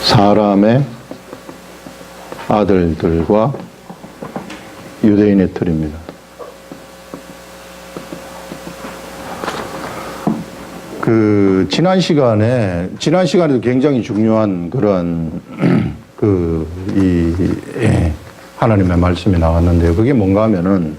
사람의 아들들과 유대인의 틀입니다. 지난 시간에도 굉장히 중요한 그런 하나님의 말씀이 나왔는데요. 그게 뭔가 하면은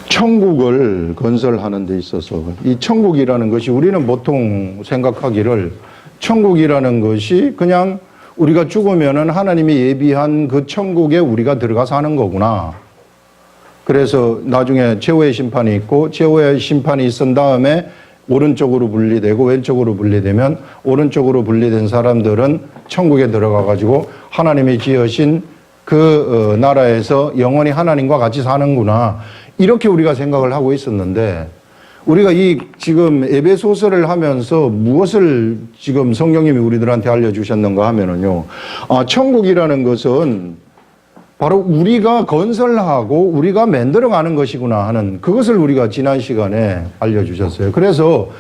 천국을 건설하는 데 있어서 이 천국이라는 것이 우리는 보통 생각하기를 천국이라는 것이 그냥 우리가 죽으면은 하나님이 예비한 그 천국에 우리가 들어가 사는 거구나. 그래서 나중에 최후의 심판이 있고 최후의 심판이 있은 다음에 오른쪽으로 분리되고 왼쪽으로 분리되면 오른쪽으로 분리된 사람들은 천국에 들어가 가지고 하나님이 지으신 그 나라에서 영원히 하나님과 같이 사는구나. 이렇게 우리가 생각을 하고 있었는데 우리가 이 지금 에베소서를 하면서 무엇을 지금 성령님이 우리들한테 알려주셨는가 하면은요. 천국이라는 것은 바로 우리가 건설하고 우리가 만들어가는 것이구나 하는 그것을 우리가 지난 시간에 알려주셨어요. 그래서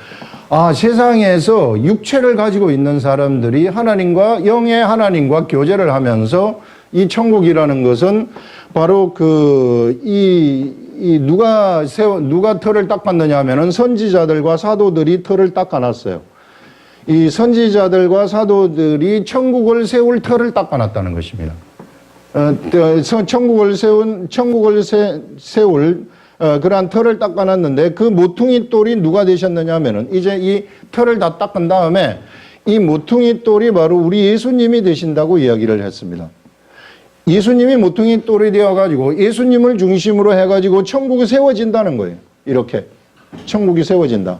세상에서 육체를 가지고 있는 사람들이 하나님과 영의 하나님과 교제를 하면서 이 천국이라는 것은 바로 누가 털을 닦았느냐 하면은 선지자들과 사도들이 털을 닦아놨어요. 이 선지자들과 사도들이 천국을 세울 털을 닦아놨다는 것입니다. 천국을 세울 그러한 털을 닦아놨는데 그 모퉁이 돌이 누가 되셨느냐 하면은 이제 이 털을 다 닦은 다음에 이 모퉁이 돌이 바로 우리 예수님이 되신다고 이야기를 했습니다. 예수님이 모퉁이 돌이 되어가지고 예수님을 중심으로 해가지고 천국이 세워진다는 거예요. 이렇게 천국이 세워진다.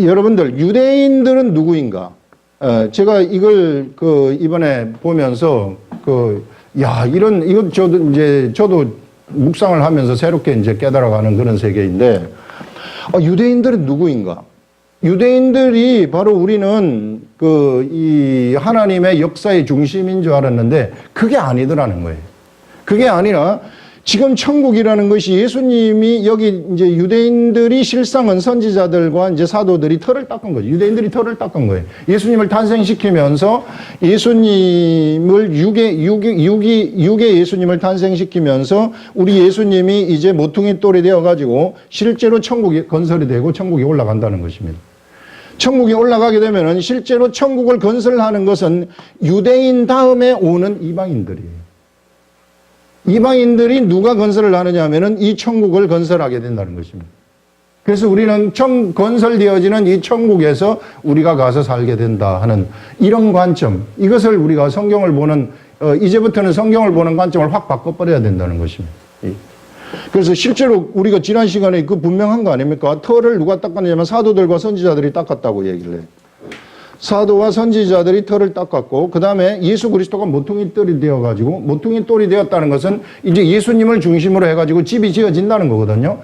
여러분들 유대인들은 누구인가? 제가 이걸 이번에 보면서 이건 저도 묵상을 하면서 새롭게 이제 깨달아가는 그런 세계인데 유대인들은 누구인가? 유대인들이 바로 우리는 이 하나님의 역사의 중심인 줄 알았는데 그게 아니더라는 거예요. 그게 아니라 지금 천국이라는 것이 예수님이 여기 이제 유대인들이 실상은 선지자들과 이제 사도들이 털을 닦은 거죠. 유대인들이 털을 닦은 거예요. 예수님을 탄생시키면서 예수님을 육의 예수님을 탄생시키면서 우리 예수님이 이제 모퉁이 돌이 되어가지고 실제로 천국이 건설이 되고 천국이 올라간다는 것입니다. 천국이 올라가게 되면은 실제로 천국을 건설하는 것은 유대인 다음에 오는 이방인들이에요. 이방인들이 누가 건설을 하느냐 하면은 이 천국을 건설하게 된다는 것입니다. 그래서 우리는 건설되어지는 이 천국에서 우리가 가서 살게 된다 하는 이런 관점, 이것을 우리가 성경을 보는, 이제부터는 성경을 보는 관점을 확 바꿔버려야 된다는 것입니다. 그래서 실제로 우리가 지난 시간에 분명한 거 아닙니까? 털을 누가 닦았냐면 사도들과 선지자들이 닦았다고 얘기를 해요. 사도와 선지자들이 털을 닦았고 그 다음에 예수 그리스도가 모퉁이 돌이 되어가지고 모퉁이 돌이 되었다는 것은 이제 예수님을 중심으로 해가지고 집이 지어진다는 거거든요.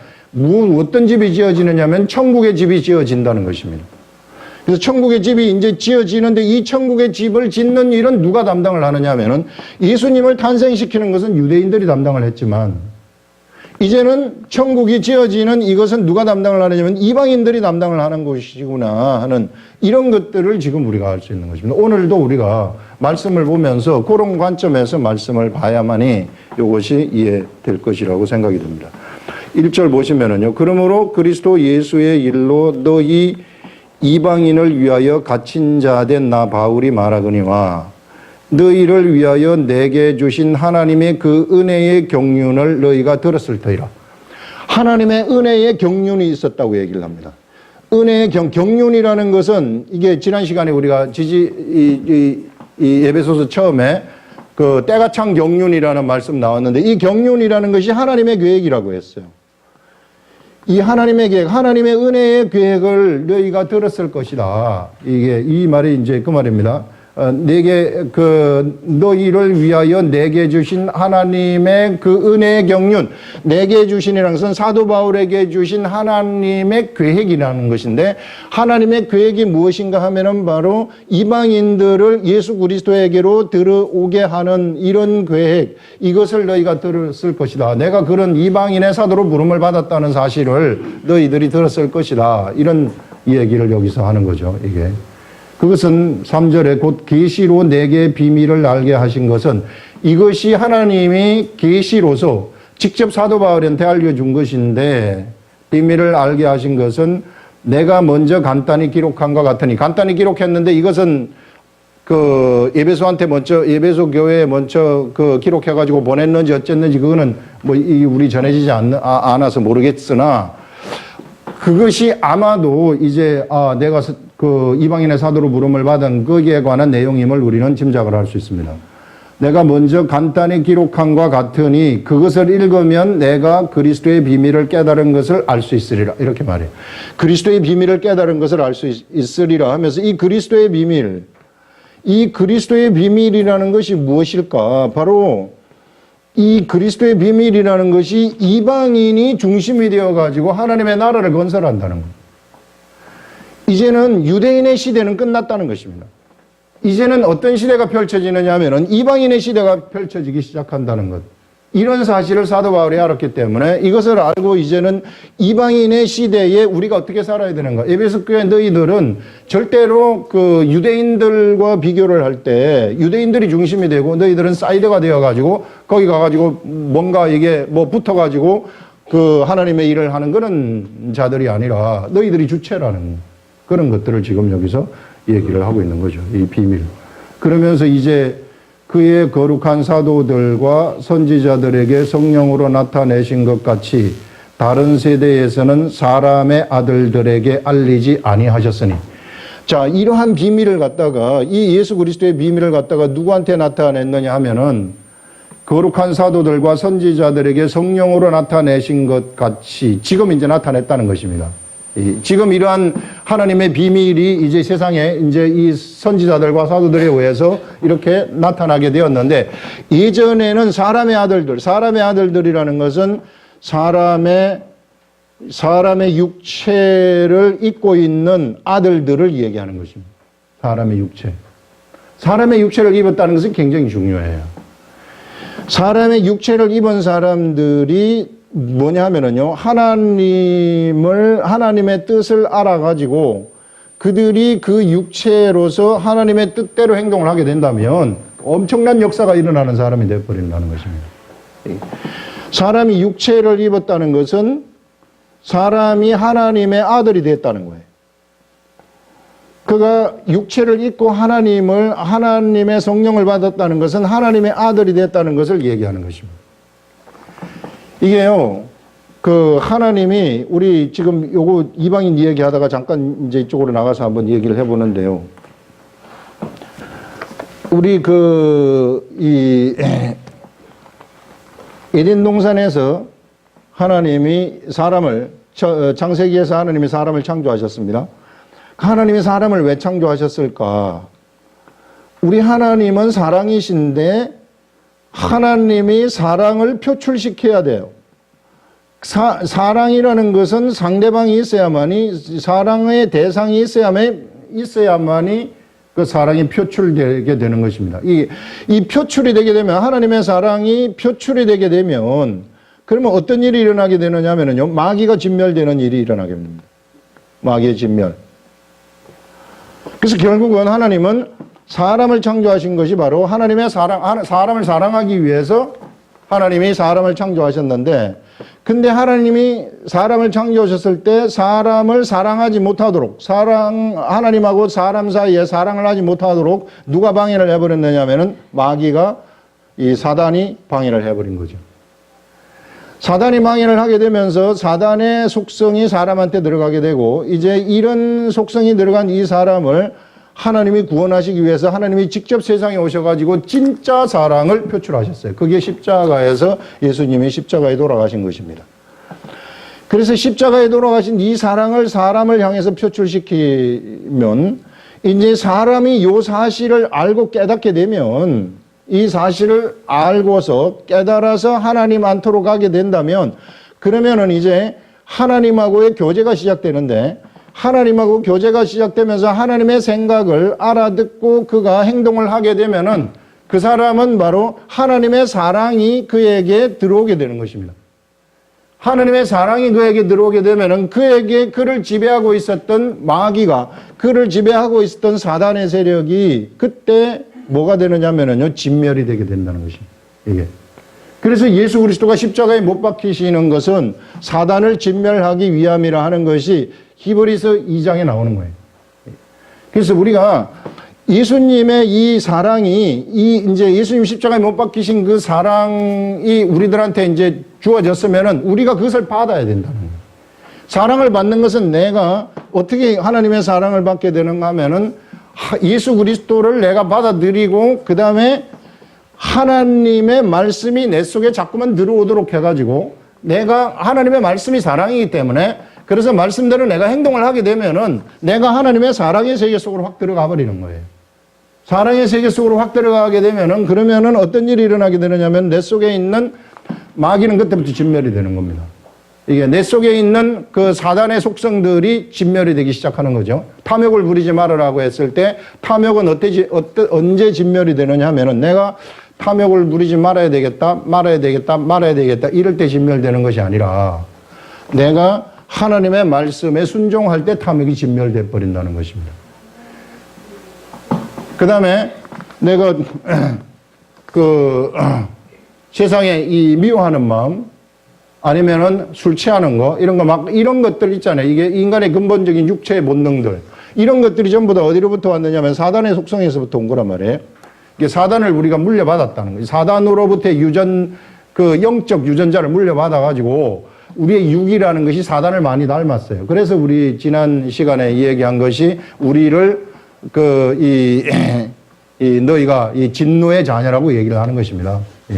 어떤 집이 지어지느냐 하면 천국의 집이 지어진다는 것입니다. 그래서 천국의 집이 이제 지어지는데 이 천국의 집을 짓는 일은 누가 담당을 하느냐 하면은 예수님을 탄생시키는 것은 유대인들이 담당을 했지만 이제는 천국이 지어지는 이것은 누가 담당을 하느냐면 이방인들이 담당을 하는 것이구나 하는 이런 것들을 지금 우리가 알 수 있는 것입니다. 오늘도 우리가 말씀을 보면서 그런 관점에서 말씀을 봐야만이 이것이 이해될 것이라고 생각이 듭니다. 1절 보시면은요. 그러므로 그리스도 예수의 일로 너희 이방인을 위하여 갇힌 자 된 나 바울이 말하거니와 너희를 위하여 내게 주신 하나님의 그 은혜의 경륜을 너희가 들었을 터이라. 하나님의 은혜의 경륜이 있었다고 얘기를 합니다. 은혜의 경륜이라는 것은 이게 지난 시간에 우리가 이 에베소서 처음에 때가 찬 경륜이라는 말씀 나왔는데 이 경륜이라는 것이 하나님의 계획이라고 했어요. 이 하나님의 계획, 하나님의 은혜의 계획을 너희가 들었을 것이다. 이 말이 이제 그 말입니다. 너희를 위하여 내게 주신 하나님의 그 은혜의 경륜, 내게 주신이라는 것은 사도 바울에게 주신 하나님의 계획이라는 것인데 하나님의 계획이 무엇인가 하면은 바로 이방인들을 예수 그리스도에게로 들어오게 하는 이런 계획, 이것을 너희가 들었을 것이다. 내가 그런 이방인의 사도로 부름을 받았다는 사실을 너희들이 들었을 것이다. 이런 이 얘기를 여기서 하는 거죠. 이게. 그것은 3절에 곧 계시로 내게 비밀을 알게 하신 것은 이것이 하나님이 계시로서 직접 사도 바울한테 알려준 것인데 비밀을 알게 하신 것은 내가 먼저 간단히 기록한과 같으니 간단히 기록했는데 이것은 그 에베소한테 먼저 에베소 교회에 먼저 그 기록해가지고 보냈는지 어쨌는지 그거는 뭐 우리 전해지지 않아서 모르겠으나 그것이 아마도 이제 내가 그 이방인의 사도로 부름을 받은 거기에 관한 내용임을 우리는 짐작을 할 수 있습니다. 내가 먼저 간단히 기록한과 같으니 그것을 읽으면 내가 그리스도의 비밀을 깨달은 것을 알 수 있으리라. 이렇게 말해요. 그리스도의 비밀을 깨달은 것을 알 수 있으리라 하면서 이 그리스도의 비밀이라는 것이 무엇일까? 바로 이 그리스도의 비밀이라는 것이 이방인이 중심이 되어가지고 하나님의 나라를 건설한다는 겁니다. 이제는 유대인의 시대는 끝났다는 것입니다. 이제는 어떤 시대가 펼쳐지느냐 하면은 이방인의 시대가 펼쳐지기 시작한다는 것. 이런 사실을 사도 바울이 알았기 때문에 이것을 알고 이제는 이방인의 시대에 우리가 어떻게 살아야 되는가. 에베소 교회 너희들은 절대로 그 유대인들과 비교를 할 때 유대인들이 중심이 되고 너희들은 사이드가 되어가지고 거기 가가지고 뭔가 이게 뭐 붙어가지고 그 하나님의 일을 하는 그런 자들이 아니라 너희들이 주체라는 그런 것들을 지금 여기서 얘기를 하고 있는 거죠. 이 비밀. 그러면서 이제 그의 거룩한 사도들과 선지자들에게 성령으로 나타내신 것 같이 다른 세대에서는 사람의 아들들에게 알리지 아니하셨으니. 자, 이러한 비밀을 갖다가 이 예수 그리스도의 비밀을 갖다가 누구한테 나타냈느냐 하면은 거룩한 사도들과 선지자들에게 성령으로 나타내신 것 같이 지금 이제 나타냈다는 것입니다. 지금 이러한 하나님의 비밀이 이제 세상에 이제 이 선지자들과 사도들에 의해서 이렇게 나타나게 되었는데 예전에는 사람의 아들들이라는 것은 사람의 육체를 입고 있는 아들들을 얘기하는 것입니다. 사람의 육체. 사람의 육체를 입었다는 것은 굉장히 중요해요. 사람의 육체를 입은 사람들이 뭐냐 하면은요, 하나님의 뜻을 알아가지고 그들이 그 육체로서 하나님의 뜻대로 행동을 하게 된다면 엄청난 역사가 일어나는 사람이 되어버린다는 것입니다. 사람이 육체를 입었다는 것은 사람이 하나님의 아들이 됐다는 거예요. 그가 육체를 입고 하나님의 성령을 받았다는 것은 하나님의 아들이 됐다는 것을 얘기하는 것입니다. 이게요, 그 하나님이 우리 지금 요거 이방인 이야기하다가 잠깐 이제 이쪽으로 나가서 한번 얘기를 해보는데요. 우리 에덴 동산에서 하나님이 창세기에서 하나님이 사람을 창조하셨습니다. 하나님이 사람을 왜 창조하셨을까? 우리 하나님은 사랑이신데 하나님이 사랑을 표출시켜야 돼요. 사랑이라는 것은 상대방이 있어야만이, 사랑의 대상이 있어야만이 그 사랑이 표출되게 되는 것입니다. 이 표출이 되게 되면, 하나님의 사랑이 표출이 되게 되면, 그러면 어떤 일이 일어나게 되느냐 하면요, 마귀가 진멸되는 일이 일어나게 됩니다. 마귀의 진멸. 그래서 결국은 하나님은 사람을 창조하신 것이 바로 하나님의 사람을 사랑하기 위해서 하나님이 사람을 창조하셨는데, 근데 하나님이 사람을 창조하셨을 때 사람을 사랑하지 못하도록, 하나님하고 사람 사이에 사랑을 하지 못하도록 누가 방해를 해버렸느냐 하면은 마귀가, 이 사단이 방해를 해버린 거죠. 사단이 방해를 하게 되면서 사단의 속성이 사람한테 들어가게 되고, 이제 이런 속성이 들어간 이 사람을 하나님이 구원하시기 위해서 하나님이 직접 세상에 오셔가지고 진짜 사랑을 표출하셨어요. 그게 십자가에서 예수님이 십자가에 돌아가신 것입니다. 그래서 십자가에 돌아가신 이 사랑을 사람을 향해서 표출시키면 이제 사람이 이 사실을 알고 깨닫게 되면, 이 사실을 알고서 깨달아서 하나님 안토로 가게 된다면, 그러면은 이제 하나님하고의 교제가 시작되는데, 하나님하고 교제가 시작되면서 하나님의 생각을 알아듣고 그가 행동을 하게 되면은 그 사람은 바로 하나님의 사랑이 그에게 들어오게 되는 것입니다. 하나님의 사랑이 그에게 들어오게 되면은 그를 지배하고 있었던 마귀가, 그를 지배하고 있었던 사단의 세력이 그때 뭐가 되느냐면은요, 진멸이 되게 된다는 것입니다. 이게. 그래서 예수 그리스도가 십자가에 못 박히시는 것은 사단을 진멸하기 위함이라 하는 것이 히브리서 2장에 나오는 거예요. 그래서 우리가 예수님의 이 사랑이, 이제 예수님 십자가에 못 박히신 그 사랑이 우리들한테 이제 주어졌으면은 우리가 그것을 받아야 된다는 거예요. 사랑을 받는 것은 내가 어떻게 하나님의 사랑을 받게 되는가 하면은 예수 그리스도를 내가 받아들이고 그 다음에 하나님의 말씀이 내 속에 자꾸만 들어오도록 해가지고 내가 하나님의 말씀이 사랑이기 때문에 그래서 말씀대로 내가 행동을 하게 되면은 내가 하나님의 사랑의 세계 속으로 확 들어가 버리는 거예요. 사랑의 세계 속으로 확 들어가게 되면은 그러면은 어떤 일이 일어나게 되느냐면 내 속에 있는 마귀는 그때부터 진멸이 되는 겁니다. 이게 내 속에 있는 그 사단의 속성들이 진멸이 되기 시작하는 거죠. 탐욕을 부리지 말으라고 했을 때 탐욕은 언제 진멸이 되느냐 하면은 내가 탐욕을 부리지 말아야 되겠다, 말아야 되겠다, 말아야 되겠다 이럴 때 진멸되는 것이 아니라 내가 하나님의 말씀에 순종할 때 탐욕이 진멸돼 버린다는 것입니다. 그 다음에 내가 세상에 이 미워하는 마음 아니면은 술 취하는 거 이런 것들 있잖아요. 이게 인간의 근본적인 육체의 본능들 이런 것들이 전부 다 어디로부터 왔느냐면 사단의 속성에서부터 온 거란 말이에요. 이게 사단을 우리가 물려받았다는 거예요. 사단으로부터 영적 유전자를 물려받아가지고 우리의 육이라는 것이 사단을 많이 닮았어요. 그래서 우리 지난 시간에 얘기한 것이 우리를 너희가 이 진노의 자녀라고 얘기를 하는 것입니다. 예.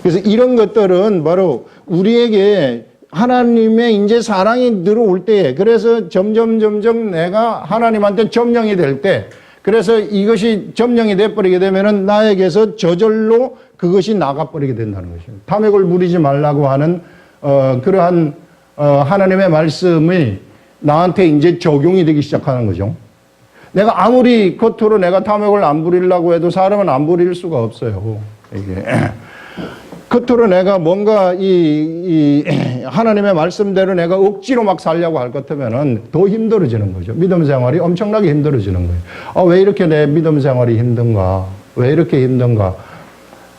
그래서 이런 것들은 바로 우리에게 하나님의 이제 사랑이 들어올 때에 그래서 점점 내가 하나님한테 점령이 될 때 그래서 이것이 점령이 돼버리게 되면은 나에게서 저절로 그것이 나가버리게 된다는 것입니다. 탐욕을 부리지 말라고 하는 그러한 하나님의 말씀이 나한테 이제 적용이 되기 시작하는 거죠. 내가 아무리 겉으로 내가 탐욕을 안 부리려고 해도 사람은 안 부릴 수가 없어요. 이게 겉으로 내가 뭔가 이 하나님의 말씀대로 내가 억지로 막 살려고 할 것 같으면은 더 힘들어지는 거죠. 믿음 생활이 엄청나게 힘들어지는 거예요. 왜 이렇게 내 믿음 생활이 힘든가? 왜 이렇게 힘든가?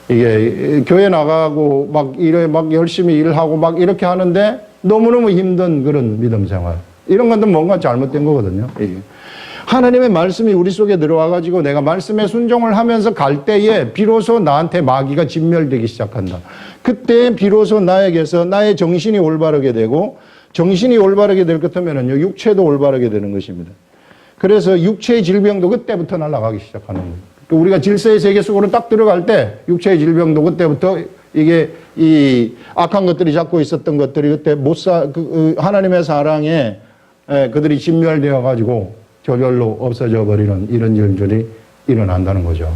이게 교회 나가고 막 열심히 일하고 막 이렇게 하는데 너무너무 힘든 그런 믿음 생활. 이런 것도 뭔가 잘못된 거거든요. 이게. 하나님의 말씀이 우리 속에 들어와가지고 내가 말씀에 순종을 하면서 갈 때에 비로소 나한테 마귀가 진멸되기 시작한다. 그때 비로소 나에게서 나의 정신이 올바르게 되고 정신이 올바르게 될 것 같으면요 육체도 올바르게 되는 것입니다. 그래서 육체의 질병도 그때부터 날아가기 시작하는 거예요. 우리가 질서의 세계 속으로 딱 들어갈 때 육체의 질병도 그때부터 이게 이 악한 것들이 잡고 있었던 것들이 그때 하나님의 사랑에 그들이 진멸되어 가지고 저절로 없어져 버리는 이런 일들이 일어난다는 거죠.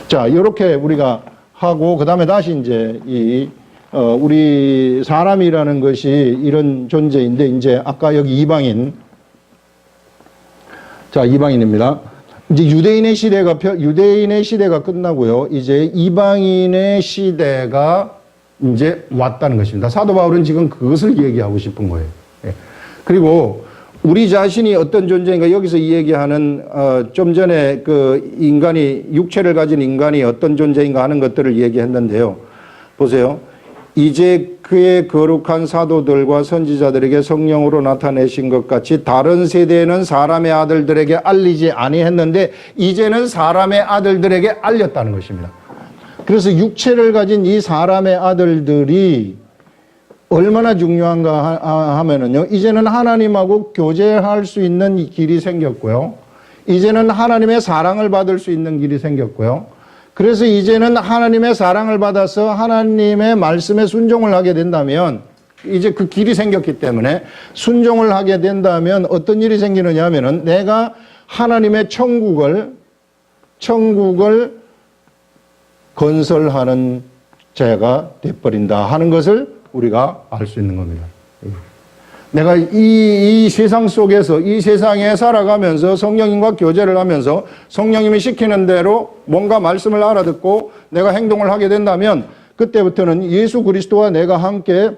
자, 이렇게 우리가 하고, 그 다음에 다시 이제 우리 사람이라는 것이 이런 존재인데, 이제 아까 여기 이방인. 자, 이방인입니다. 이제 유대인의 시대가 끝나고요. 이제 이방인의 시대가 이제 왔다는 것입니다. 사도 바울은 지금 그것을 얘기하고 싶은 거예요. 그리고 우리 자신이 어떤 존재인가 여기서 이 얘기하는 좀 전에 육체를 가진 인간이 어떤 존재인가 하는 것들을 얘기했는데요. 보세요. 이제 그의 거룩한 사도들과 선지자들에게 성령으로 나타내신 것 같이 다른 세대에는 사람의 아들들에게 알리지 아니했는데 이제는 사람의 아들들에게 알렸다는 것입니다. 그래서 육체를 가진 이 사람의 아들들이 얼마나 중요한가 하면은요, 이제는 하나님하고 교제할 수 있는 길이 생겼고요. 이제는 하나님의 사랑을 받을 수 있는 길이 생겼고요. 그래서 이제는 하나님의 사랑을 받아서 하나님의 말씀에 순종을 하게 된다면, 이제 그 길이 생겼기 때문에 순종을 하게 된다면 어떤 일이 생기느냐 하면은 내가 하나님의 천국을 건설하는 자가 돼버린다 하는 것을 우리가 알 수 있는 겁니다. 내가 이 세상 속에서 이 세상에 살아가면서 성령님과 교제를 하면서 성령님이 시키는 대로 뭔가 말씀을 알아듣고 내가 행동을 하게 된다면 그때부터는 예수 그리스도와 내가 함께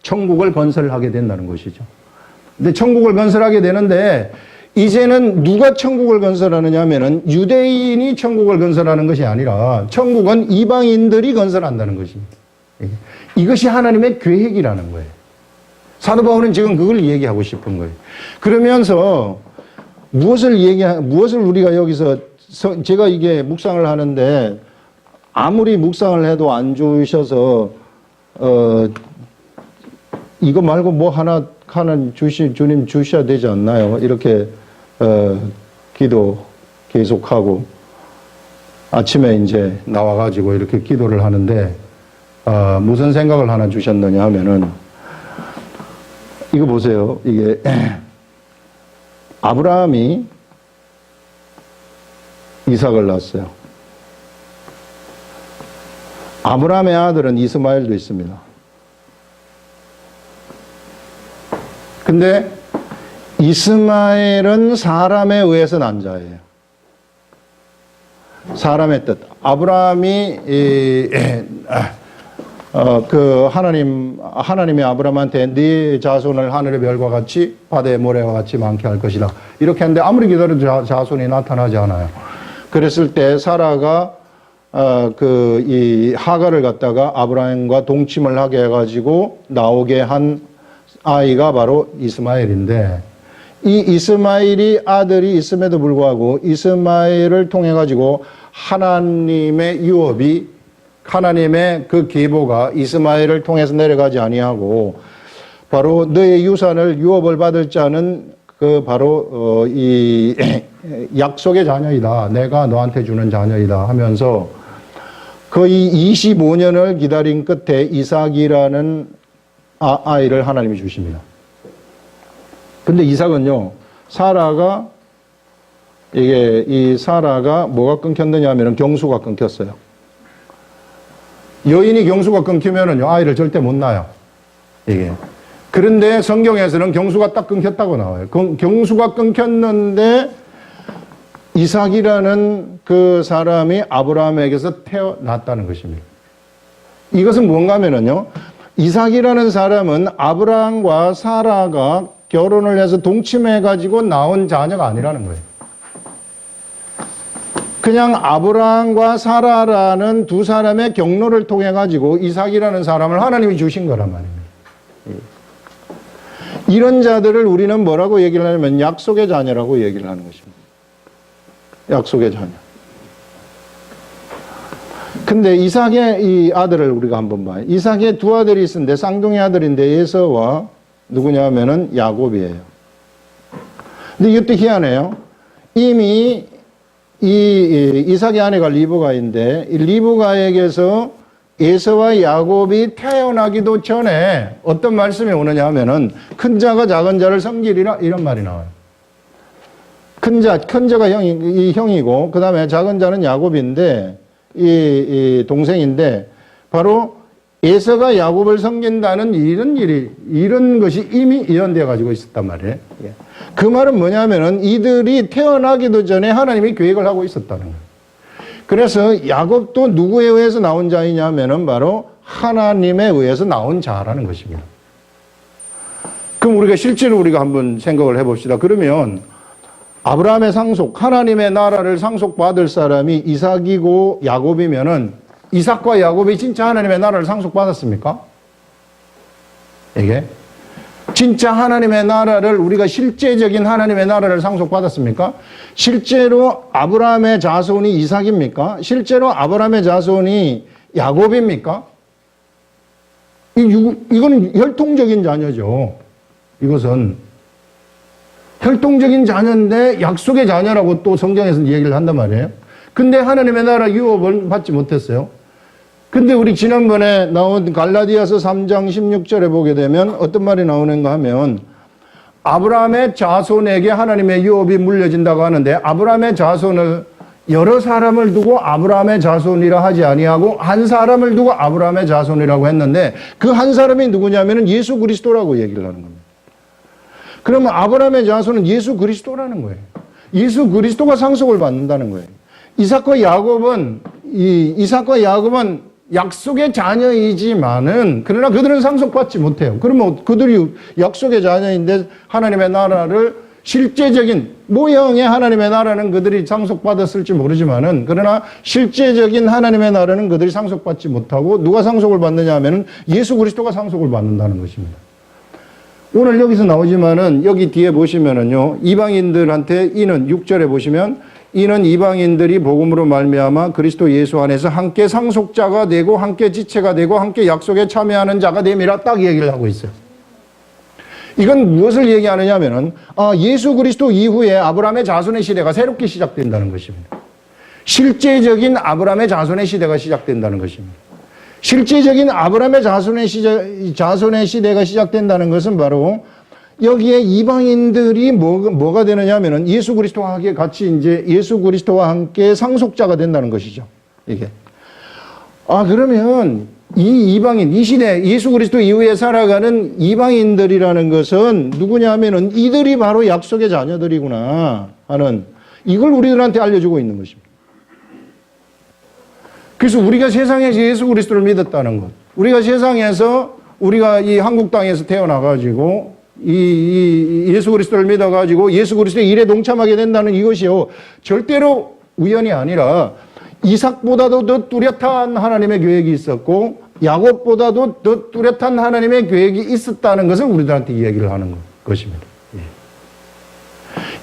천국을 건설하게 된다는 것이죠. 근데 천국을 건설하게 되는데 이제는 누가 천국을 건설하느냐 하면은 유대인이 천국을 건설하는 것이 아니라 천국은 이방인들이 건설한다는 것입니다. 이것이 하나님의 계획이라는 거예요. 사도 바울은 지금 그걸 얘기하고 싶은 거예요. 그러면서 무엇을 우리가 여기서 제가 이게 묵상을 하는데 아무리 묵상을 해도 안 좋으셔서 이거 말고 뭐 하나 주님 주셔야 되지 않나요? 이렇게 기도 계속하고 아침에 이제 나와가지고 이렇게 기도를 하는데 무슨 생각을 하나 주셨느냐 하면은 이거 보세요. 이게 아브라함이 이삭을 낳았어요. 아브라함의 아들은 이스마엘도 있습니다. 근데 이스마엘은 사람에 의해서 난 자예요. 사람의 뜻. 아브라함이 하나님이 아브라함한테 네 자손을 하늘의 별과 같이 바다의 모래와 같이 많게 할 것이다. 이렇게 했는데 아무리 기다려도 자손이 나타나지 않아요. 그랬을 때 사라가 이 하갈을 갖다가 아브라함과 동침을 하게 해가지고 나오게 한 아이가 바로 이스마엘인데 이 이스마엘이 아들이 있음에도 불구하고 이스마엘을 통해 가지고 하나님의 유업이 하나님의 그 계보가 이스마엘을 통해서 내려가지 아니하고 바로 너의 유산을 유업을 받을 자는 그 바로 이 약속의 자녀이다. 내가 너한테 주는 자녀이다 하면서 거의 25년을 기다린 끝에 이삭이라는 아이를 하나님이 주십니다. 근데 이삭은요, 사라가 뭐가 끊겼느냐 하면 경수가 끊겼어요. 여인이 경수가 끊기면은요, 아이를 절대 못 낳아요. 이게. 그런데 성경에서는 경수가 딱 끊겼다고 나와요. 경수가 끊겼는데 이삭이라는 그 사람이 아브라함에게서 태어났다는 것입니다. 이것은 뭔가 하면은요, 이삭이라는 사람은 아브라함과 사라가 결혼을 해서 동침해가지고 나온 자녀가 아니라는 거예요. 그냥 아브라함과 사라라는 두 사람의 경로를 통해가지고 이삭이라는 사람을 하나님이 주신 거란 말입니다. 이런 자들을 우리는 뭐라고 얘기를 하냐면 약속의 자녀라고 얘기를 하는 것입니다. 약속의 자녀. 근데 이삭의 이 아들을 우리가 한번 봐요. 이삭의 두 아들이 있었는데 쌍둥이 아들인데 에서와 누구냐 하면은 야곱이에요. 근데 이것도 희한해요. 이미 이 이삭의 아내가 리브가인데 이 리브가에게서 에서와 야곱이 태어나기도 전에 어떤 말씀이 오느냐 하면은 큰 자가 작은 자를 섬기리라 이런 말이 나와요. 큰 자가 형이고 그 다음에 작은 자는 야곱인데 이 동생인데 바로 에서가 야곱을 섬긴다는 이런 것이 이미 예언되어 가지고 있었단 말이에요. 그 말은 뭐냐면은 이들이 태어나기도 전에 하나님이 계획을 하고 있었다는 거예요. 그래서 야곱도 누구에 의해서 나온 자이냐면은 바로 하나님에 의해서 나온 자라는 것입니다. 그럼 우리가 실제로 한번 생각을 해봅시다. 그러면 아브라함의 상속, 하나님의 나라를 상속받을 사람이 이삭이고 야곱이면은 이삭과 야곱이 진짜 하나님의 나라를 상속받았습니까? 이게? 진짜 하나님의 나라를 우리가 실제적인 하나님의 나라를 상속받았습니까? 실제로 아브라함의 자손이 이삭입니까? 실제로 아브라함의 자손이 야곱입니까? 이거는 혈통적인 자녀죠. 이것은 혈통적인 자녀인데 약속의 자녀라고 또 성경에서는 얘기를 한단 말이에요. 근데 하나님의 나라 유업을 받지 못했어요. 근데 우리 지난번에 나온 갈라디아서 3장 16절에 보게 되면 어떤 말이 나오는가 하면 아브라함의 자손에게 하나님의 유업이 물려진다고 하는데 아브라함의 자손을 여러 사람을 두고 아브라함의 자손이라 하지 아니하고 한 사람을 두고 아브라함의 자손이라고 했는데 그 한 사람이 누구냐면 예수 그리스도라고 얘기를 하는 겁니다. 그러면 아브라함의 자손은 예수 그리스도라는 거예요. 예수 그리스도가 상속을 받는다는 거예요. 이삭과 야곱은 약속의 자녀이지만은 그러나 그들은 상속받지 못해요. 그러면 그들이 약속의 자녀인데 하나님의 나라를 실제적인 모형의 하나님의 나라는 그들이 상속받았을지 모르지만은 그러나 실제적인 하나님의 나라는 그들이 상속받지 못하고 누가 상속을 받느냐 하면은 예수 그리스도가 상속을 받는다는 것입니다. 오늘 여기서 나오지만은 여기 뒤에 보시면은요, 이방인들한테 이는 6절에 보시면 이는 이방인들이 복음으로 말미암아 그리스도 예수 안에서 함께 상속자가 되고 함께 지체가 되고 함께 약속에 참여하는 자가 됨이라 딱 얘기를 하고 있어요. 이건 무엇을 얘기하느냐 하면은 예수 그리스도 이후에 아브라함의 자손의 시대가 새롭게 시작된다는 것입니다. 실제적인 아브라함의 자손의 시대가 시작된다는 것입니다. 실제적인 아브라함의 자손의 시대가 시작된다는 것은 바로 여기에 이방인들이 뭐가 되느냐 하면은 예수 그리스도와 함께 같이 이제 예수 그리스도와 함께 상속자가 된다는 것이죠. 이게. 그러면 이 이방인, 이 시대, 예수 그리스도 이후에 살아가는 이방인들이라는 것은 누구냐 하면은 이들이 바로 약속의 자녀들이구나 하는 이걸 우리들한테 알려주고 있는 것입니다. 그래서 우리가 세상에서 예수 그리스도를 믿었다는 것, 우리가 세상에서 우리가 이 한국 땅에서 태어나가지고 이 예수 그리스도를 믿어가지고 예수 그리스도의 일에 동참하게 된다는 이것이요, 절대로 우연이 아니라 이삭보다도 더 뚜렷한 하나님의 계획이 있었고 야곱보다도 더 뚜렷한 하나님의 계획이 있었다는 것을 우리들한테 이야기를 하는 것입니다.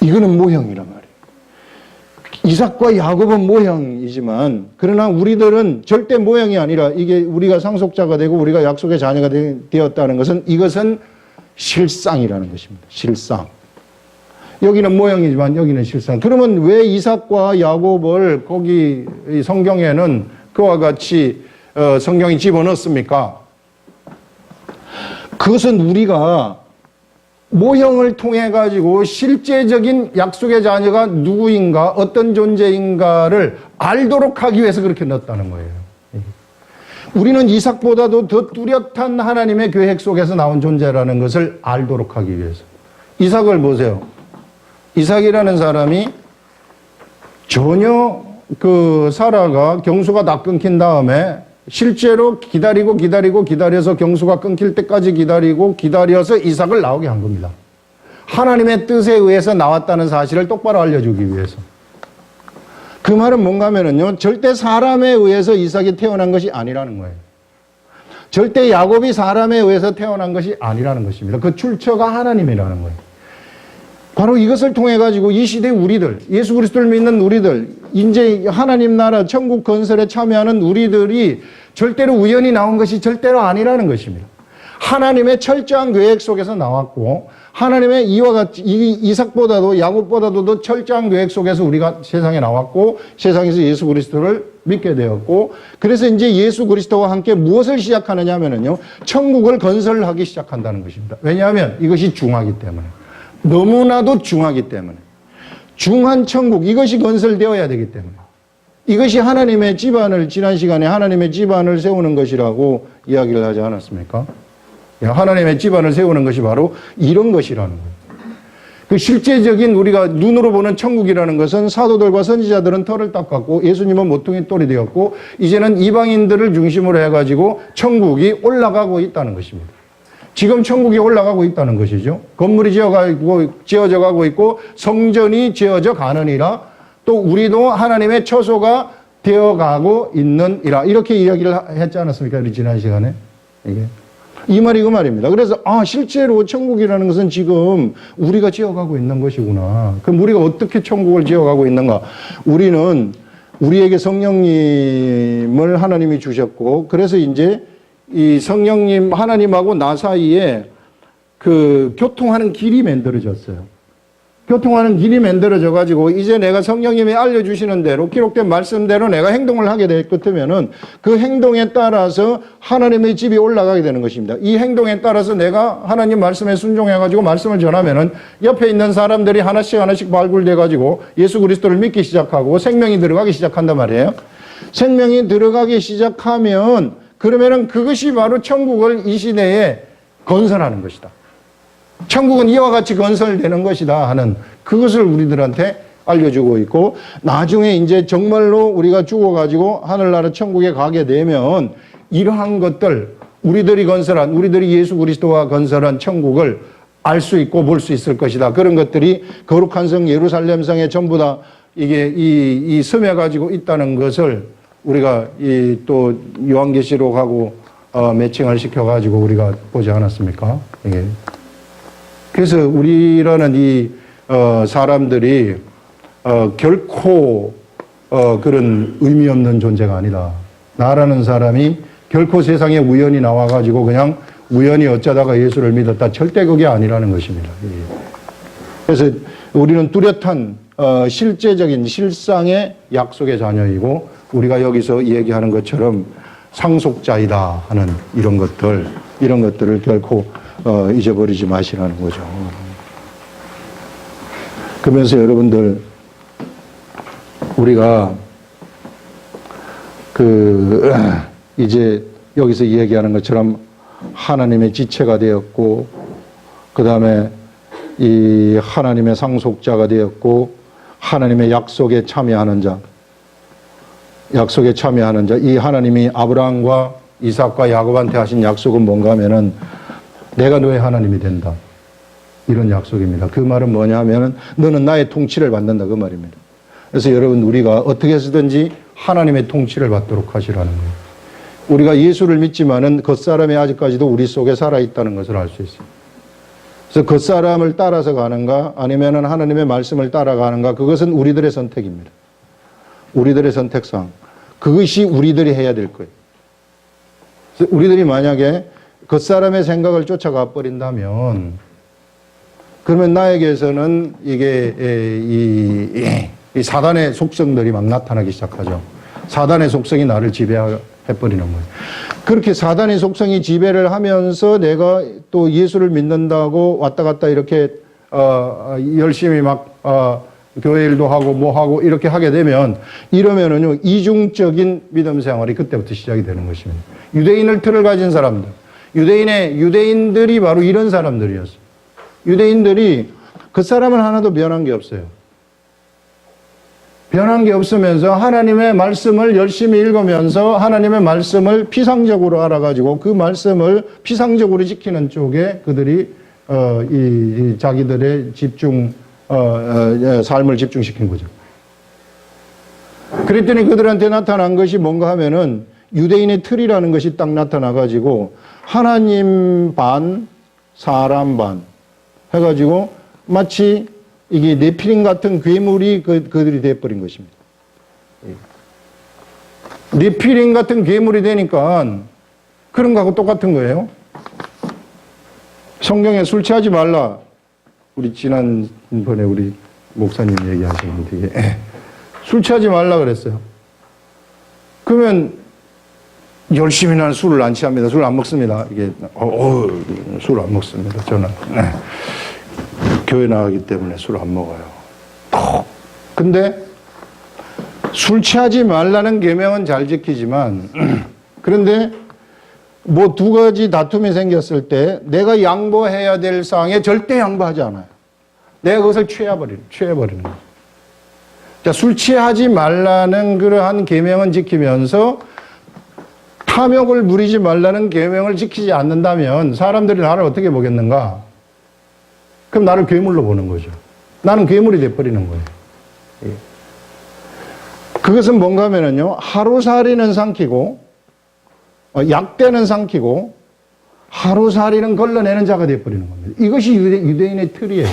이거는 모형이란 말이에요. 이삭과 야곱은 모형이지만 그러나 우리들은 절대 모형이 아니라 이게 우리가 상속자가 되고 우리가 약속의 자녀가 되었다는 것은 이것은 실상이라는 것입니다. 실상. 여기는 모형이지만 여기는 실상. 그러면 왜 이삭과 야곱을 거기 성경에는 그와 같이 성경이 집어넣습니까? 그것은 우리가 모형을 통해 가지고 실제적인 약속의 자녀가 누구인가, 어떤 존재인가를 알도록 하기 위해서 그렇게 넣었다는 거예요. 우리는 이삭보다도 더 뚜렷한 하나님의 계획 속에서 나온 존재라는 것을 알도록 하기 위해서. 이삭을 보세요. 이삭이라는 사람이 전혀 사라가 경수가 다 끊긴 다음에 실제로 기다려서 경수가 끊길 때까지 기다려서 이삭을 나오게 한 겁니다. 하나님의 뜻에 의해서 나왔다는 사실을 똑바로 알려주기 위해서. 그 말은 뭔가 하면은요, 절대 사람에 의해서 이삭이 태어난 것이 아니라는 거예요. 절대 야곱이 사람에 의해서 태어난 것이 아니라는 것입니다. 그 출처가 하나님이라는 거예요. 바로 이것을 통해 가지고 이 시대 우리들, 예수 그리스도를 믿는 우리들, 이제 하나님 나라 천국 건설에 참여하는 우리들이 절대로 우연히 나온 것이 절대로 아니라는 것입니다. 하나님의 철저한 계획 속에서 나왔고 하나님의 이와 같이 이삭보다도 야곱보다도 더 철저한 계획 속에서 우리가 세상에 나왔고 세상에서 예수 그리스도를 믿게 되었고, 그래서 이제 예수 그리스도와 함께 무엇을 시작하느냐 하면요, 천국을 건설하기 시작한다는 것입니다. 왜냐하면 이것이 중하기 때문에. 너무나도 중하기 때문에. 중한 천국, 이것이 건설되어야 되기 때문에. 이것이 하나님의 집안을, 지난 시간에 하나님의 집안을 세우는 것이라고 이야기를 하지 않았습니까? 하나님의 집안을 세우는 것이 바로 이런 것이라는 거예요. 그 실제적인 우리가 눈으로 보는 천국이라는 것은 사도들과 선지자들은 털을 닦았고 예수님은 모퉁이 돌이 되었고 이제는 이방인들을 중심으로 해가지고 천국이 올라가고 있다는 것입니다. 지금 천국이 올라가고 있다는 것이죠. 건물이 지어져 가고 있고 성전이 지어져 가느니라, 또 우리도 하나님의 처소가 되어가고 있느니라, 이렇게 이야기를 했지 않았습니까? 우리 지난 시간에. 이 말이 그 말입니다. 그래서 실제로 천국이라는 것은 지금 우리가 지어가고 있는 것이구나. 그럼 우리가 어떻게 천국을 지어가고 있는가? 우리는 우리에게 성령님을 하나님이 주셨고, 그래서 이제 이 성령님, 하나님하고 나 사이에 그 교통하는 길이 만들어졌어요. 교통하는 길이 만들어져 가지고 이제 내가 성령님이 알려주시는 대로, 기록된 말씀대로 내가 행동을 하게 될 것이면은 그 행동에 따라서 하나님의 집이 올라가게 되는 것입니다. 이 행동에 따라서 내가 하나님 말씀에 순종해 가지고 말씀을 전하면은 옆에 있는 사람들이 하나씩 발굴돼 가지고 예수 그리스도를 믿기 시작하고 생명이 들어가기 시작한단 말이에요. 생명이 들어가기 시작하면 그러면은 그것이 바로 천국을 이 시대에 건설하는 것이다. 천국은 이와 같이 건설되는 것이다 하는 그것을 우리들한테 알려주고 있고, 나중에 이제 정말로 우리가 죽어가지고 하늘나라 천국에 가게 되면 이러한 것들, 우리들이 예수 그리스도와 건설한 천국을 알 수 있고 볼 수 있을 것이다. 그런 것들이 거룩한 성 예루살렘 성에 전부 다 이게 이 섬에 가지고 있다는 것을 우리가 이 또 요한계시록하고 매칭을 시켜가지고 우리가 보지 않았습니까? 이게. 그래서 우리라는 이 사람들이 결코 그런 의미 없는 존재가 아니다. 나라는 사람이 결코 세상에 우연히 나와가지고 그냥 우연히 어쩌다가 예수를 믿었다. 절대 그게 아니라는 것입니다. 그래서 우리는 뚜렷한 실제적인 실상의 약속의 자녀이고, 우리가 여기서 얘기하는 것처럼 상속자이다 하는 이런 것들을 결코 잊어버리지 마시라는 거죠. 그러면서 여러분들, 우리가 이제 여기서 얘기하는 것처럼 하나님의 지체가 되었고, 그 다음에 이 하나님의 상속자가 되었고, 하나님의 약속에 참여하는 자, 이 하나님이 아브라함과 이삭과 야곱한테 하신 약속은 뭔가 하면은 내가 너의 하나님이 된다. 이런 약속입니다. 그 말은 뭐냐 하면은 너는 나의 통치를 받는다. 그 말입니다. 그래서 여러분, 우리가 어떻게 해서든지 하나님의 통치를 받도록 하시라는 거예요. 우리가 예수를 믿지만은 겉사람이 아직까지도 우리 속에 살아있다는 것을 알 수 있어요. 그래서 겉사람을 따라서 가는가 아니면은 하나님의 말씀을 따라가는가, 그것은 우리들의 선택입니다. 우리들의 선택상. 그것이 우리들이 해야 될 거예요. 그래서 우리들이 만약에 겉사람의 생각을 쫓아가 버린다면, 그러면 나에게서는 이게 이 사단의 속성들이 막 나타나기 시작하죠. 사단의 속성이 나를 지배해버리는 거예요. 그렇게 사단의 속성이 지배를 하면서 내가 또 예수를 믿는다고 왔다 갔다 이렇게 열심히 막 교회 일도 하고 뭐 하고 이렇게 하게 되면, 이러면은요 이중적인 믿음 생활이 그때부터 시작이 되는 것입니다. 유대인을 틀을 가진 사람들, 유대인들이 바로 이런 사람들이었어요. 유대인들이 그 사람은 하나도 변한 게 없어요. 변한 게 없으면서 하나님의 말씀을 열심히 읽으면서 하나님의 말씀을 피상적으로 알아가지고 그 말씀을 피상적으로 지키는 쪽에 그들이 자기들의 삶을 집중시킨 거죠. 그랬더니 그들한테 나타난 것이 뭔가 하면은 유대인의 틀이라는 것이 딱 나타나가지고 하나님 반, 사람 반 해가지고 마치 이게 네피림 같은 괴물이 그들이 돼버린 것입니다. 네피림 같은 괴물이 되니까 그런 거하고 똑같은 거예요. 성경에 술 취하지 말라. 우리 지난번에 우리 목사님 얘기하셨는데 술 취하지 말라 그랬어요. 그러면 열심히 나는 술을 안 취합니다. 술을 안 먹습니다. 이게 술을 안 먹습니다. 저는 교회 나가기 때문에 술을 안 먹어요. 근데 술 취하지 말라는 계명은 잘 지키지만 그런데 뭐 두 가지 다툼이 생겼을 때 내가 양보해야 될 사항에 절대 양보하지 않아요. 내가 그것을 취해버리는 거예요. 자, 술 취하지 말라는 그러한 계명은 지키면서 탐욕을 부리지 말라는 계명을 지키지 않는다면 사람들이 나를 어떻게 보겠는가? 그럼 나를 괴물로 보는 거죠. 나는 괴물이 돼버리는 거예요. 그것은 뭔가 하면은요, 하루살이는 삼키고 약대는 삼키고 하루살이는 걸러내는 자가 되어버리는 겁니다. 이것이 유대인의 틀이에요.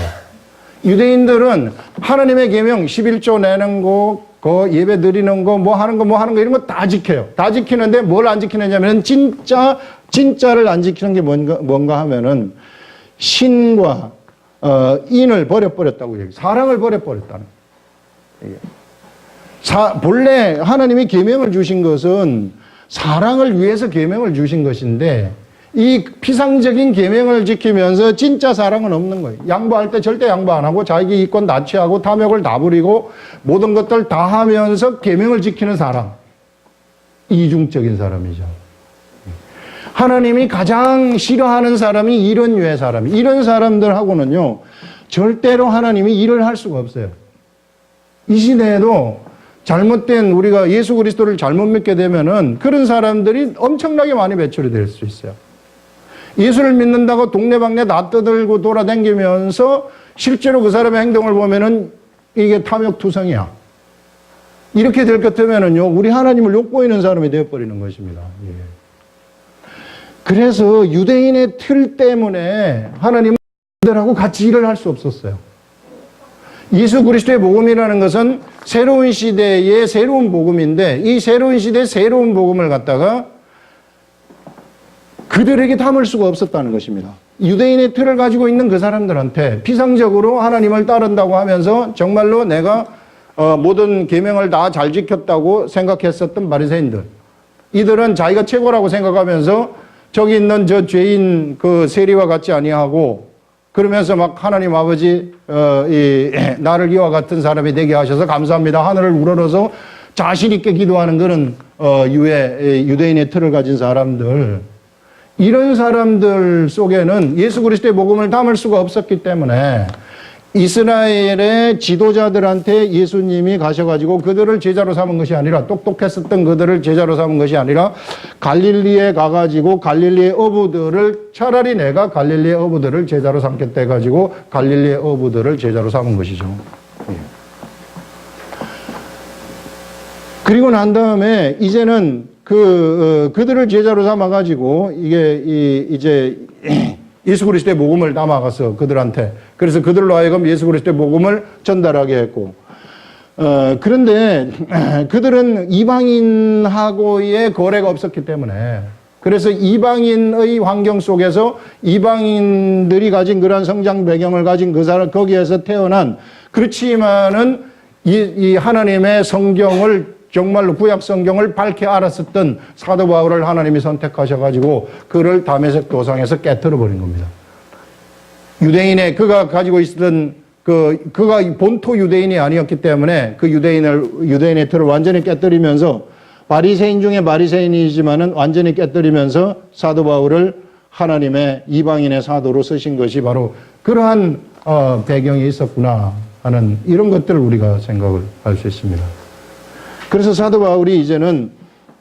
유대인들은 하나님의 계명 11조 내는 거, 예배 드리는 거, 뭐 하는 거 이런 거 다 지켜요. 다 지키는데 뭘 안 지키느냐면 진짜를 안 지키는 게 뭔가 하면은 신과 인을 버려버렸다고 얘기해요. 사랑을 버려버렸다는 거예요. 본래 하나님이 계명을 주신 것은 사랑을 위해서 계명을 주신 것인데 이 피상적인 계명을 지키면서 진짜 사랑은 없는 거예요. 양보할 때 절대 양보 안 하고 자기 이권 다 취하고 탐욕을 다 부리고 모든 것들 다 하면서 계명을 지키는 사람. 이중적인 사람이죠. 하나님이 가장 싫어하는 사람이 이런 류의 사람. 이런 사람들하고는요 절대로 하나님이 일을 할 수가 없어요. 이 시대에도 잘못된 우리가 예수 그리스도를 잘못 믿게 되면은 그런 사람들이 엄청나게 많이 배출이 될 수 있어요. 예수를 믿는다고 동네방네 낯떠들고 돌아다니면서 실제로 그 사람의 행동을 보면은 이게 탐욕투성이야. 이렇게 될 것 같으면은요, 우리 하나님을 욕보이는 사람이 되어버리는 것입니다. 예. 그래서 유대인의 틀 때문에 하나님들하고 같이 일을 할 수 없었어요. 예수 그리스도의 복음이라는 것은 새로운 시대의 새로운 복음인데, 이 새로운 시대의 새로운 복음을 갖다가 그들에게 담을 수가 없었다는 것입니다. 유대인의 틀을 가지고 있는 그 사람들한테 피상적으로 하나님을 따른다고 하면서 정말로 내가 모든 계명을 다 잘 지켰다고 생각했었던 바리새인들, 이들은 자기가 최고라고 생각하면서 저기 있는 저 죄인 그 세리와 같지 아니하고 그러면서 막 하나님 아버지 나를 이와 같은 사람이 되게 하셔서 감사합니다 하늘을 우러러서 자신 있게 기도하는 그런 유대인의 틀을 가진 사람들, 이런 사람들 속에는 예수 그리스도의 복음을 담을 수가 없었기 때문에 이스라엘의 지도자들한테 예수님이 가셔가지고 그들을 제자로 삼은 것이 아니라, 똑똑했었던 그들을 제자로 삼은 것이 아니라 갈릴리에 가가지고 갈릴리의 어부들을, 차라리 내가 갈릴리의 어부들을 제자로 삼겠다 해가지고 갈릴리의 어부들을 제자로 삼은 것이죠. 그리고 난 다음에 이제는 그들을 제자로 삼아가지고 이제 예수 그리스도의 복음을 담아가서 그들한테, 그래서 그들로 하여금 예수 그리스도의 복음을 전달하게 했고, 그런데 그들은 이방인하고의 거래가 없었기 때문에, 그래서 이방인의 환경 속에서 이방인들이 가진 그러한 성장 배경을 가진 그 사람, 거기에서 태어난, 그렇지만은 이 하나님의 성경을 정말로 구약 성경을 밝게 알았었던 사도 바울을 하나님이 선택하셔가지고 그를 다메섹 도상에서 깨뜨려 버린 겁니다. 유대인의 그가 가지고 있었던 그가 본토 유대인이 아니었기 때문에 그 유대인의 틀을 완전히 깨뜨리면서, 바리새인 중에 바리새인이지만은 완전히 깨뜨리면서 사도 바울을 하나님의 이방인의 사도로 쓰신 것이 바로 그러한 배경이 있었구나 하는 이런 것들을 우리가 생각을 할 수 있습니다. 그래서 사도 바울이 이제는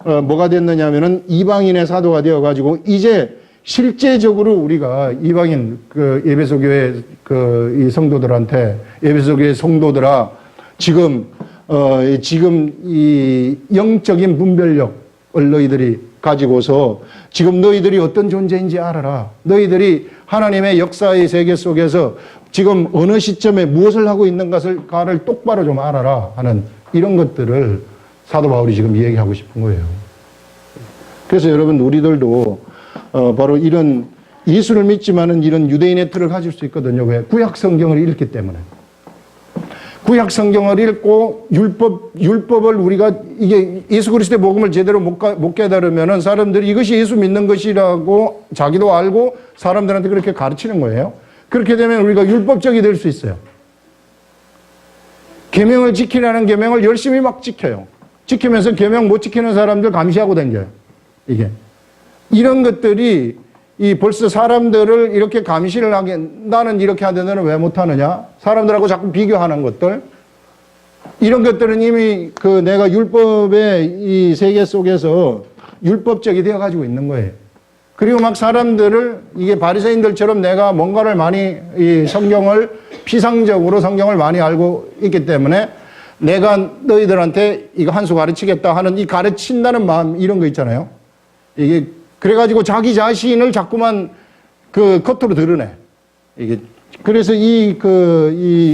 뭐가 됐느냐 하면은 이방인의 사도가 되어가지고 이제 실제적으로 우리가 이방인 에베소 교회 이 성도들한테, 에베소 교회 성도들아, 지금 이 영적인 분별력을 너희들이 가지고서 지금 너희들이 어떤 존재인지 알아라. 너희들이 하나님의 역사의 세계 속에서 지금 어느 시점에 무엇을 하고 있는 것을가를 똑바로 좀 알아라 하는 이런 것들을 사도 바울이 지금 얘기하고 싶은 거예요. 그래서 여러분, 우리들도 바로 이런 예수를 믿지만은 이런 유대인의 틀을 가질 수 있거든요. 왜? 구약 성경을 읽기 때문에. 구약 성경을 읽고 율법을 우리가 이게 예수 그리스도의 복음을 제대로 못 깨달으면은 사람들이 이것이 예수 믿는 것이라고 자기도 알고 사람들한테 그렇게 가르치는 거예요. 그렇게 되면 우리가 율법적이 될 수 있어요. 계명을 지키라는 계명을 열심히 막 지켜요. 지키면서 계명 못 지키는 사람들 감시하고 다녀요. 이게 이런 것들이 벌써 사람들을 이렇게 감시를 하게, 나는 이렇게 하는데 너는 왜 못하느냐? 사람들하고 자꾸 비교하는 것들, 이런 것들은 이미 내가 율법의 이 세계 속에서 율법적이 되어 가지고 있는 거예요. 그리고 막 사람들을 이게 바리새인들처럼 내가 뭔가를 많이 이 성경을 피상적으로 성경을 많이 알고 있기 때문에 내가 너희들한테 이거 한 수 가르치겠다 하는 이 가르친다는 마음, 이런 거 있잖아요. 이게 그래가지고 자기 자신을 자꾸만 겉으로 드러내. 이게 그래서 이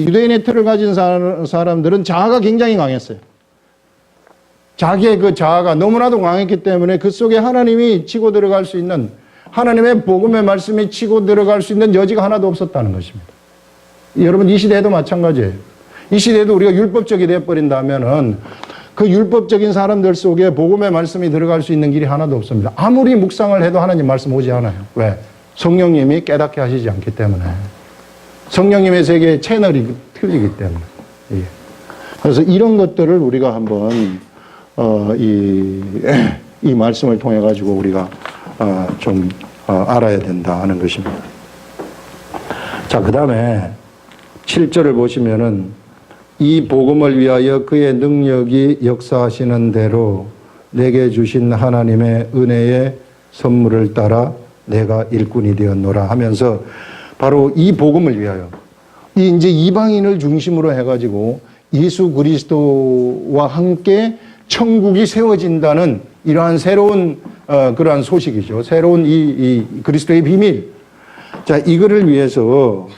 유대인의 틀을 가진 사람들은 자아가 굉장히 강했어요. 자기의 그 자아가 너무나도 강했기 때문에 그 속에 하나님이 치고 들어갈 수 있는, 하나님의 복음의 말씀이 치고 들어갈 수 있는 여지가 하나도 없었다는 것입니다. 여러분, 이 시대에도 마찬가지예요. 이 시대에도 우리가 율법적이 되어버린다면은 그 율법적인 사람들 속에 복음의 말씀이 들어갈 수 있는 길이 하나도 없습니다. 아무리 묵상을 해도 하나님 말씀 오지 않아요. 왜? 성령님이 깨닫게 하시지 않기 때문에. 성령님의 세계의 채널이 틀리기 때문에. 예. 그래서 이런 것들을 우리가 한번 이 말씀을 통해 가지고 우리가 좀 알아야 된다 하는 것입니다. 자, 그 다음에 7절을 보시면은 이 복음을 위하여 그의 능력이 역사하시는 대로 내게 주신 하나님의 은혜의 선물을 따라 내가 일꾼이 되었노라 하면서 바로 이 복음을 위하여 이제 이방인을 중심으로 해가지고 예수 그리스도와 함께 천국이 세워진다는 이러한 새로운 그러한 소식이죠. 새로운 이 그리스도의 비밀. 자, 이거를 위해서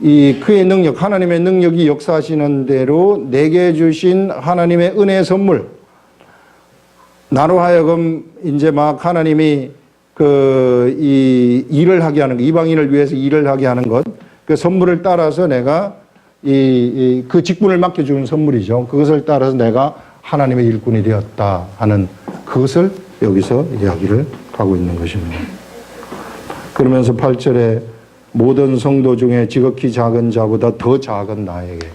이 그의 능력, 하나님의 능력이 역사하시는 대로 내게 주신 하나님의 은혜의 선물. 나로 하여금 이제 막 하나님이 이 일을 하게 하는 것, 이방인을 위해서 일을 하게 하는 것, 그 선물을 따라서 내가 그 직분을 맡겨주는 선물이죠. 그것을 따라서 내가 하나님의 일꾼이 되었다 하는 그것을 여기서 이야기를 하고 있는 것입니다. 그러면서 8절에 모든 성도 중에 지극히 작은 자보다 더 작은 나에게,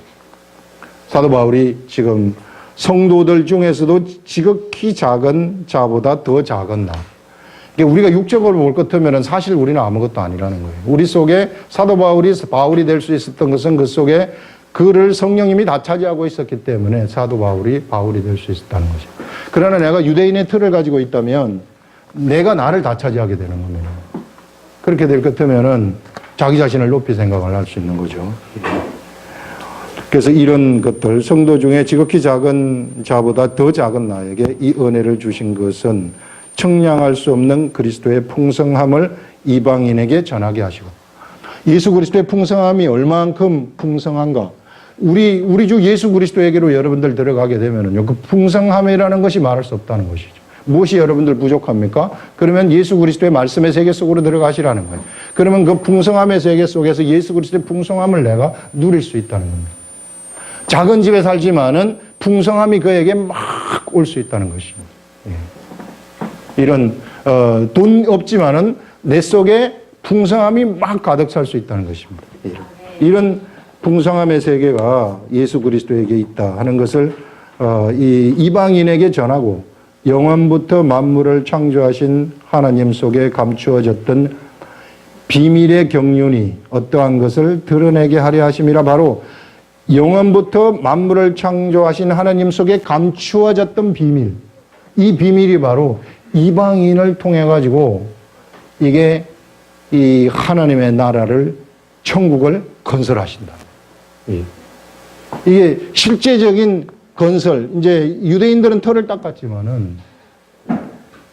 사도 바울이 지금 성도들 중에서도 지극히 작은 자보다 더 작은 나, 우리가 육적으로 볼 것 같으면 사실 우리는 아무것도 아니라는 거예요. 우리 속에 사도 바울이 될 수 있었던 것은 그 속에 그를 성령님이 다 차지하고 있었기 때문에 사도 바울이 될 수 있었다는 거죠. 그러나 내가 유대인의 틀을 가지고 있다면 내가 나를 다 차지하게 되는 겁니다. 그렇게 될 것 같으면 자기 자신을 높이 생각을 할 수 있는 거죠. 그래서 이런 것들, 성도 중에 지극히 작은 자보다 더 작은 나에게 이 은혜를 주신 것은 청량할 수 없는 그리스도의 풍성함을 이방인에게 전하게 하시고, 예수 그리스도의 풍성함이 얼만큼 풍성한가, 우리 주 예수 그리스도에게로 여러분들 들어가게 되면은요, 그 풍성함이라는 것이 말할 수 없다는 것이죠. 무엇이 여러분들 부족합니까? 그러면 예수 그리스도의 말씀의 세계 속으로 들어가시라는 거예요. 그러면 그 풍성함의 세계 속에서 예수 그리스도의 풍성함을 내가 누릴 수 있다는 겁니다. 작은 집에 살지만은 풍성함이 그에게 막 올 수 있다는 것입니다. 이런 돈 없지만은 내 속에 풍성함이 막 가득 찰 수 있다는 것입니다. 이런 풍성함의 세계가 예수 그리스도에게 있다 하는 것을 이 이방인에게 전하고, 영원부터 만물을 창조하신 하나님 속에 감추어졌던 비밀의 경륜이 어떠한 것을 드러내게 하려 하심이라. 바로 영원부터 만물을 창조하신 하나님 속에 감추어졌던 비밀, 이 비밀이 바로 이방인을 통해 가지고 이게 이 하나님의 나라를, 천국을 건설하신다. 이게 실제적인 건설, 이제 유대인들은 터를 닦았지만은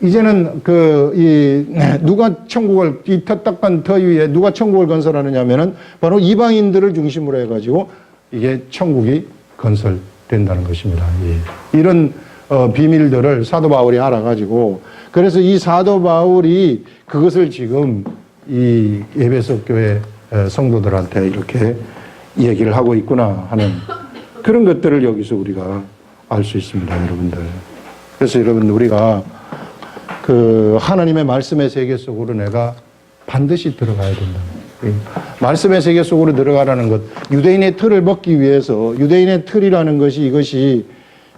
이제는 누가 천국을, 이 터 닦은 터 위에 누가 천국을 건설하느냐면은 바로 이방인들을 중심으로 해가지고 이게 천국이 건설된다는 것입니다. 이런 비밀들을 사도 바울이 알아가지고, 그래서 이 사도 바울이 그것을 지금 이 에베소 교회 성도들한테 이렇게 얘기를 하고 있구나 하는 그런 것들을 여기서 우리가 알 수 있습니다, 여러분들. 그래서 여러분, 우리가 그 하나님의 말씀의 세계 속으로 내가 반드시 들어가야 된다. 말씀의 세계 속으로 들어가라는 것, 유대인의 틀을 벗기 위해서, 유대인의 틀이라는 것이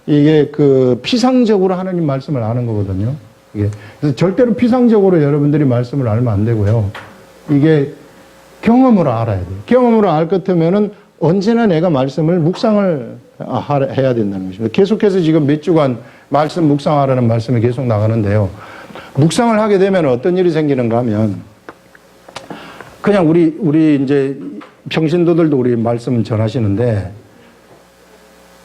이게 그 피상적으로 하나님 말씀을 아는 거거든요. 그래서 절대로 피상적으로 여러분들이 말씀을 알면 안 되고요. 이게 경험으로 알아야 돼요. 경험으로 알 것 같으면은 언제나 내가 말씀을 묵상을 해야 된다는 것입니다. 계속해서 지금 몇 주간 말씀 묵상하라는 말씀이 계속 나가는데요. 묵상을 하게 되면 어떤 일이 생기는가 하면, 그냥 우리 이제 평신도들도 우리 말씀 전하시는데,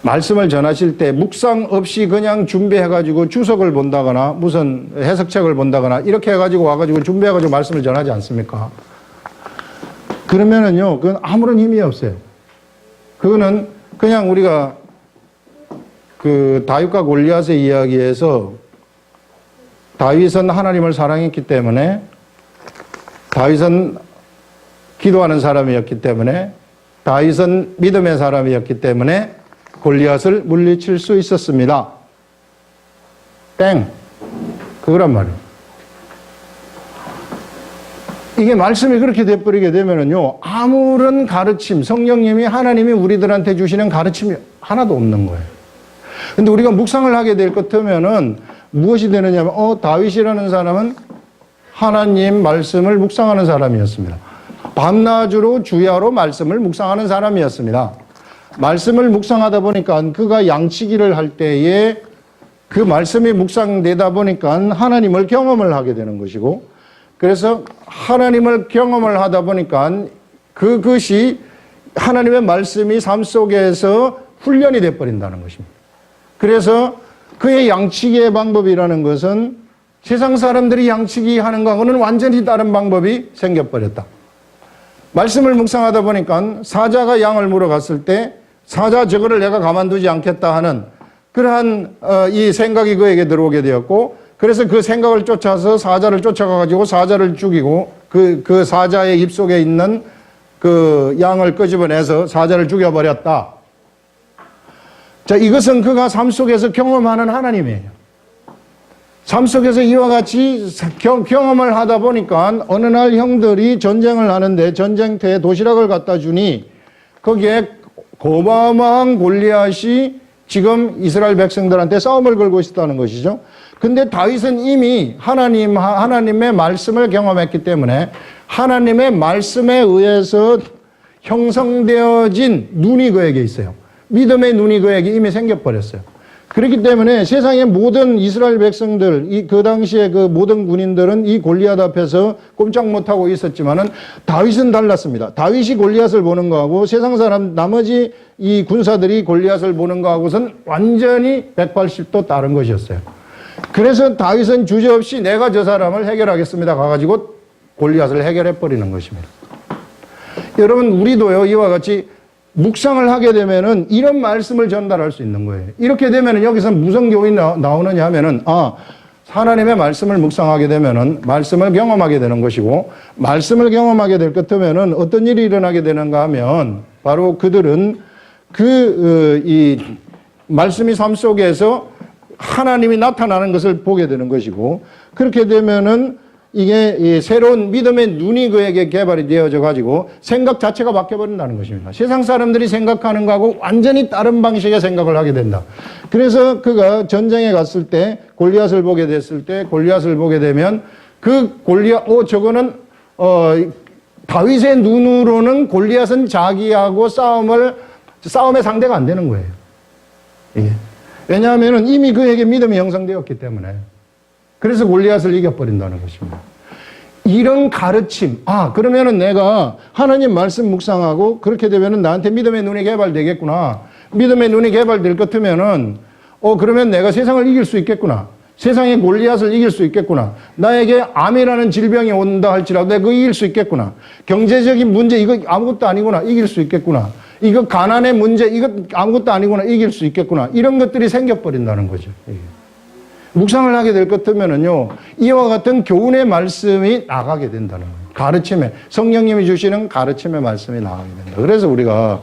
말씀을 전하실 때 묵상 없이 그냥 준비해가지고 주석을 본다거나 무슨 해석책을 본다거나 이렇게 해가지고 와가지고 준비해가지고 말씀을 전하지 않습니까? 그러면은요, 그건 아무런 힘이 없어요. 그거는 그냥 우리가 그 다윗과 골리앗의 이야기에서 다윗은 하나님을 사랑했기 때문에, 다윗은 기도하는 사람이었기 때문에, 다윗은 믿음의 사람이었기 때문에 골리앗을 물리칠 수 있었습니다. 땡. 그거란 말이에요. 이게 말씀이 그렇게 돼버리게 되면은요, 아무런 가르침, 성령님이, 하나님이 우리들한테 주시는 가르침이 하나도 없는 거예요. 근데 우리가 묵상을 하게 될 것 같으면은 무엇이 되느냐면, 다윗이라는 사람은 하나님 말씀을 묵상하는 사람이었습니다. 밤낮으로 주야로 말씀을 묵상하는 사람이었습니다. 말씀을 묵상하다 보니까 그가 양치기를 할 때에 그 말씀이 묵상되다 보니까 하나님을 경험을 하게 되는 것이고, 그래서 하나님을 경험을 하다 보니까 그것이 하나님의 말씀이 삶 속에서 훈련이 되어버린다는 것입니다. 그래서 그의 양치기의 방법이라는 것은 세상 사람들이 양치기 하는 거하고는 완전히 다른 방법이 생겨버렸다. 말씀을 묵상하다 보니까 사자가 양을 물어갔을 때 사자 저거를 내가 가만두지 않겠다 하는 그러한 이 생각이 그에게 들어오게 되었고, 그래서 그 생각을 쫓아서 사자를 쫓아가가지고 사자를 죽이고 그 사자의 입속에 있는 그 양을 끄집어내서 사자를 죽여버렸다. 자, 이것은 그가 삶 속에서 경험하는 하나님이에요. 삶 속에서 이와 같이 경험을 하다 보니까 어느 날 형들이 전쟁을 하는데 전쟁터에 도시락을 갖다 주니 거기에 고마망 골리앗이 지금 이스라엘 백성들한테 싸움을 걸고 있었다는 것이죠. 근데 다윗은 이미 하나님의 말씀을 경험했기 때문에 하나님의 말씀에 의해서 형성되어진 눈이 그에게 있어요. 믿음의 눈이 그에게 이미 생겨버렸어요. 그렇기 때문에 세상의 모든 이스라엘 백성들, 그 당시에 그 모든 군인들은 이 골리앗 앞에서 꼼짝 못하고 있었지만은 다윗은 달랐습니다. 다윗이 골리앗을 보는 거하고 세상 사람, 나머지 이 군사들이 골리앗을 보는 거하고는 완전히 180도 다른 것이었어요. 그래서 다윗은 주저없이 내가 저 사람을 해결하겠습니다. 가가지고 골리앗을 해결해버리는 것입니다. 여러분, 우리도요, 이와 같이 묵상을 하게 되면은 이런 말씀을 전달할 수 있는 거예요. 이렇게 되면은 여기서 무슨 교훈이 나오느냐 하면은, 하나님의 말씀을 묵상하게 되면은 말씀을 경험하게 되는 것이고, 말씀을 경험하게 될 것 같으면은 어떤 일이 일어나게 되는가 하면, 바로 그들은 이 말씀이 삶 속에서 하나님이 나타나는 것을 보게 되는 것이고, 그렇게 되면은 이게 새로운 믿음의 눈이 그에게 개발이 되어져 가지고 생각 자체가 바뀌어버린다는 것입니다. 세상 사람들이 생각하는 거하고 완전히 다른 방식의 생각을 하게 된다. 그래서 그가 전쟁에 갔을 때 골리앗을 보게 됐을 때 골리앗을 보게 되면 그 골리앗, 저거는 다윗의 눈으로는 골리앗은 자기하고 싸움의 상대가 안 되는 거예요. 예. 왜냐하면 이미 그에게 믿음이 형성되었기 때문에. 그래서 골리앗을 이겨버린다는 것입니다. 이런 가르침, 그러면은 내가 하나님 말씀 묵상하고 그렇게 되면은 나한테 믿음의 눈이 개발되겠구나. 믿음의 눈이 개발될 것 같으면은, 그러면 내가 세상을 이길 수 있겠구나. 세상의 골리앗을 이길 수 있겠구나. 나에게 암이라는 질병이 온다 할지라도 내가 그거 이길 수 있겠구나. 경제적인 문제, 이거 아무것도 아니구나. 이길 수 있겠구나. 이거 가난의 문제, 이거 아무것도 아니구나. 이길 수 있겠구나. 이런 것들이 생겨버린다는 거죠. 묵상을 하게 될 것 같으면은요, 이와 같은 교훈의 말씀이 나가게 된다는 거예요. 가르침에, 성령님이 주시는 가르침의 말씀이 나가게 된다. 그래서 우리가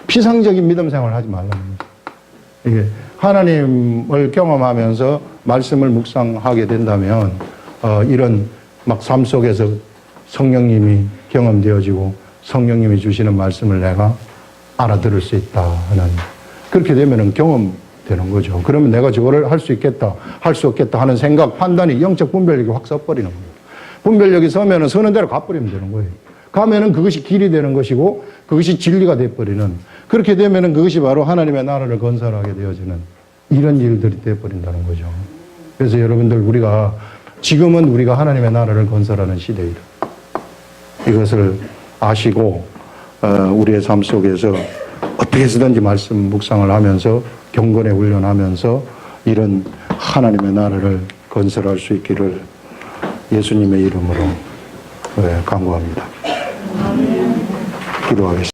피상적인 믿음 생활을 하지 말라는 거예요. 이게 하나님을 경험하면서 말씀을 묵상하게 된다면, 이런 막 삶 속에서 성령님이 경험되어지고 성령님이 주시는 말씀을 내가 알아들을 수 있다 하는, 그렇게 되면은 되는 거죠. 그러면 내가 저거를 할 수 있겠다, 할 수 없겠다 하는 생각, 판단이 영적 분별력이 확 서버리는 거예요. 분별력이 서면은 서는 대로 가버리면 되는 거예요. 가면은 그것이 길이 되는 것이고 그것이 진리가 돼버리는, 그렇게 되면은 그것이 바로 하나님의 나라를 건설하게 되어지는 이런 일들이 돼버린다는 거죠. 그래서 여러분들, 지금은 우리가 하나님의 나라를 건설하는 시대이다. 이것을 아시고 우리의 삶 속에서 어떻게 해서든지 말씀 묵상을 하면서 경건에 훈련하면서 이런 하나님의 나라를 건설할 수 있기를 예수님의 이름으로 간구합니다. 기도하겠습니다.